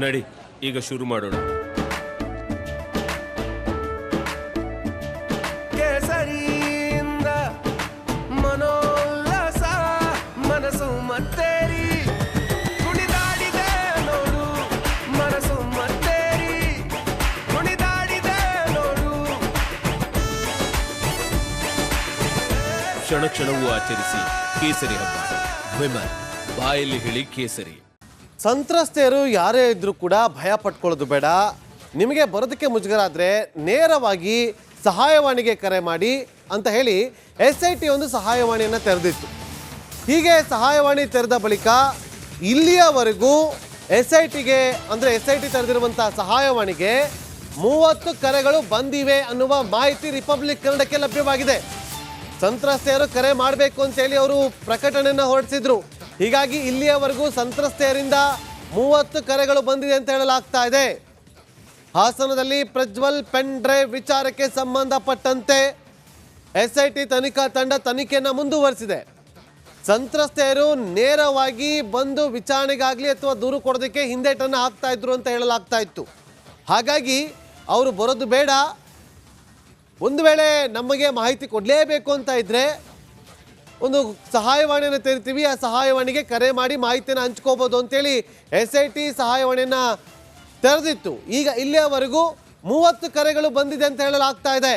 ನಡಿ ಈಗ ಶುರು ಮಾಡೋಣ. ಕೇಸರಿಯಿಂದ ಮನೋಲ್ಲಾಸ ಮನಸ್ಸು ಮತ್ತೇರಿ ಕುಣಿದಾಡಿದೆ ನೋಡು, ಮನಸ್ಸು ಮತ್ತೇರಿ ಕುಣಿದಾಡಿದೆ ನೋಡು. ಕ್ಷಣ ಕ್ಷಣವೂ ಆಚರಿಸಿ ಕೇಸರಿ ಹಬ್ಬ. ವಿಮಲ್ ಬಾಯಲ್ಲಿ ಹೇಳಿ ಕೇಸರಿ. ಸಂತ್ರಸ್ತೆಯರು ಯಾರೇ ಇದ್ರೂ ಕೂಡ ಭಯ ಪಟ್ಕೊಳ್ಳೋದು ಬೇಡ. ನಿಮಗೆ ಬರೋದಕ್ಕೆ ಮುಜುಗರ ಆದರೆ ನೇರವಾಗಿ ಸಹಾಯವಾಣಿಗೆ ಕರೆ ಮಾಡಿ ಅಂತ ಹೇಳಿ SIT ಒಂದು ಸಹಾಯವಾಣಿಯನ್ನು ತೆರೆದಿತ್ತು. ಹೀಗೆ ಸಹಾಯವಾಣಿ ತೆರೆದ ಬಳಿಕ ಇಲ್ಲಿಯವರೆಗೂ SITಗೆ ಅಂದರೆ SIT ತೆರೆದಿರುವಂಥ ಸಹಾಯವಾಣಿಗೆ 30 ಕರೆಗಳು ಬಂದಿವೆ ಅನ್ನುವ ಮಾಹಿತಿ ರಿಪಬ್ಲಿಕ್ ಕನ್ನಡಕ್ಕೆ ಲಭ್ಯವಾಗಿದೆ. ಸಂತ್ರಸ್ತೆಯರು ಕರೆ ಮಾಡಬೇಕು ಅಂತೇಳಿ ಅವರು ಪ್ರಕಟಣೆಯನ್ನು ಹೊರಡಿಸಿದ್ರು. ಹೀಗಾಗಿ ಇಲ್ಲಿಯವರೆಗೂ ಸಂತ್ರಸ್ತೆಯರಿಂದ 30 ಕರೆಗಳು ಬಂದಿದೆ ಅಂತ ಹೇಳಲಾಗ್ತಾ ಇದೆ. ಹಾಸನದಲ್ಲಿ ಪ್ರಜ್ವಲ್ ಪೆನ್ ಡ್ರೈವ್ ವಿಚಾರಕ್ಕೆ ಸಂಬಂಧಪಟ್ಟಂತೆ SIT ತನಿಖಾ ತಂಡ ತನಿಖೆಯನ್ನು ಮುಂದುವರಿಸಿದೆ. ಸಂತ್ರಸ್ತೆಯರು ನೇರವಾಗಿ ಬಂದು ವಿಚಾರಣೆಗಾಗಲಿ ಅಥವಾ ದೂರು ಕೊಡೋದಕ್ಕೆ ಹಿಂದೇಟನ್ನು ಹಾಕ್ತಾ ಇದ್ರು ಅಂತ ಹೇಳಲಾಗ್ತಾ ಇತ್ತು. ಹಾಗಾಗಿ ಅವರು ಬರೋದು ಬೇಡ, ಒಂದು ವೇಳೆ ನಮಗೆ ಮಾಹಿತಿ ಕೊಡಲೇಬೇಕು ಅಂತ ಇದ್ದರೆ ಒಂದು ಸಹಾಯವಾಣಿಯನ್ನು ತೆರಿತೀವಿ, ಆ ಸಹಾಯವಾಣಿಗೆ ಕರೆ ಮಾಡಿ ಮಾಹಿತಿಯನ್ನು ಹಂಚ್ಕೋಬೋದು ಅಂತೇಳಿ SIT ಸಹಾಯವಾಣಿಯನ್ನು ತೆರೆದಿತ್ತು. ಈಗ ಇಲ್ಲಿಯವರೆಗೂ 30 ಕರೆಗಳು ಬಂದಿದೆ ಅಂತ ಹೇಳಲಾಗ್ತಾ ಇದೆ.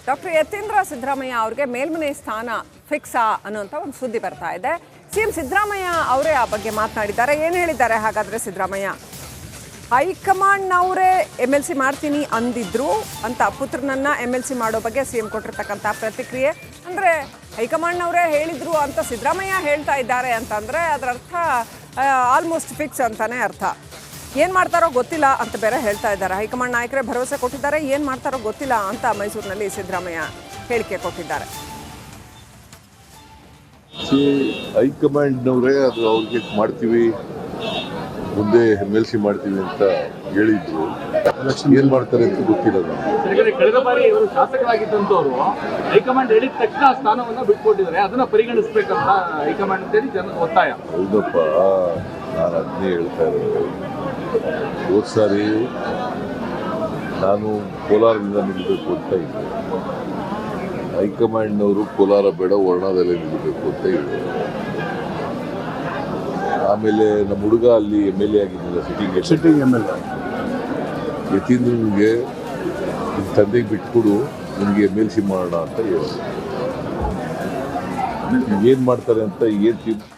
ಡಾಕ್ಟರ್ ಯತೀಂದ್ರ ಸಿದ್ದರಾಮಯ್ಯ ಅವ್ರಿಗೆ ಮೇಲ್ಮನೆ ಸ್ಥಾನ ಫಿಕ್ಸಾ ಅನ್ನುವಂಥ ಒಂದು ಸುದ್ದಿ ಬರ್ತಾ ಇದೆ. CM ಸಿದ್ದರಾಮಯ್ಯ ಅವರೇ ಆ ಬಗ್ಗೆ ಮಾತನಾಡಿದ್ದಾರೆ. ಏನು ಹೇಳಿದ್ದಾರೆ ಹಾಗಾದರೆ ಸಿದ್ದರಾಮಯ್ಯ? ಹೈಕಮಾಂಡ್ನವರೇ MLC ಮಾಡ್ತೀನಿ ಅಂದಿದ್ರು ಅಂತ ಪುತ್ರನನ್ನ MLC ಮಾಡೋ ಬಗ್ಗೆ CM ಕೊಟ್ಟಿರ್ತಕ್ಕಂಥ ಪ್ರತಿಕ್ರಿಯೆ. ಅಂದರೆ ಹೈಕಮಾಂಡ್ನವರೇ ಹೇಳಿದ್ರು ಅಂತ ಸಿದ್ದರಾಮಯ್ಯ ಹೇಳ್ತಾ ಇದ್ದಾರೆ ಅಂತಂದರೆ ಅದರ ಅರ್ಥ ಆಲ್ಮೋಸ್ಟ್ ಫಿಕ್ಸ್ ಅಂತಾನೆ ಅರ್ಥ. ಏನು ಮಾಡ್ತಾರೋ ಗೊತ್ತಿಲ್ಲ ಅಂತ ಬೇರೆ ಹೇಳ್ತಾ ಇದ್ದಾರೆ. ಹೈಕಮಾಂಡ್ ನಾಯಕರೇ ಭರವಸೆ ಕೊಟ್ಟಿದ್ದಾರೆ, ಏನು ಮಾಡ್ತಾರೋ ಗೊತ್ತಿಲ್ಲ ಅಂತ ಮೈಸೂರಿನಲ್ಲಿ ಸಿದ್ದರಾಮಯ್ಯ ಹೇಳಿಕೆ ಕೊಟ್ಟಿದ್ದಾರೆ. ಹೈಕಮಾಂಡ್ನವರೇ ಅದು ಅವ್ರಿಗೆ ಮಾಡ್ತೀವಿ, ಮುಂದೆ MLC ಮಾಡ್ತೀವಿ ಅಂತ ಹೇಳಿದ್ರು. ಏನ್ ಮಾಡ್ತಾರೆ ಅಂತ ಗೊತ್ತಿಲ್ಲ. ಕಳೆದ ಬಾರಿ ಇವರು ಶಾಸಕರಾಗಿದ್ದಂತವರು ಹೈಕಮಾಂಡ್ ಹೇಳಿದ ತಕ್ಷಣ ಸ್ಥಾನವನ್ನ ಬಿಟ್ಕೊಟ್ಟಿದ್ದಾರೆ, ಅದನ್ನ ಪರಿಗಣಿಸಬೇಕಂತ ಹೈಕಮಾಂಡ್ ಅಂತೇಳಿ ಜನರ ಒತ್ತಾಯ. ಹೌದಪ್ಪ, ನಾನು ಅದನ್ನೇ ಹೇಳ್ತಾ ಇರೋದು. ಹೋದ್ ಸಾರಿ ನಾನು ಕೋಲಾರದಿಂದ ನಿಲ್ಲಬೇಕು ಅಂತ ಇದ್ದೆ, ಹೈಕಮಾಂಡ್ನವರು ಕೋಲಾರ ಬೇಡ ವರ್ಣದಲ್ಲೇ ನಿಲ್ಲಬೇಕು ಅಂತ ಇದ್ದೆ. ಆಮೇಲೆ ನಮ್ಮ ಹುಡುಗ ಅಲ್ಲಿ MLA ಆಗಿದ್ದಿಲ್ಲ, ಸಿಟ್ಟಿಂಗ್ MLA. ಯತೀಂದ್ರನಿಗೆ ನಿನ್ನ ತಂದೆಗೆ ಬಿಟ್ಕೊಡು, ನಿನಗೆ MLC ಮಾಡೋಣ ಅಂತ ಹೇಳೋದು. ಏನು ಮಾಡ್ತಾರೆ ಅಂತ ಏನು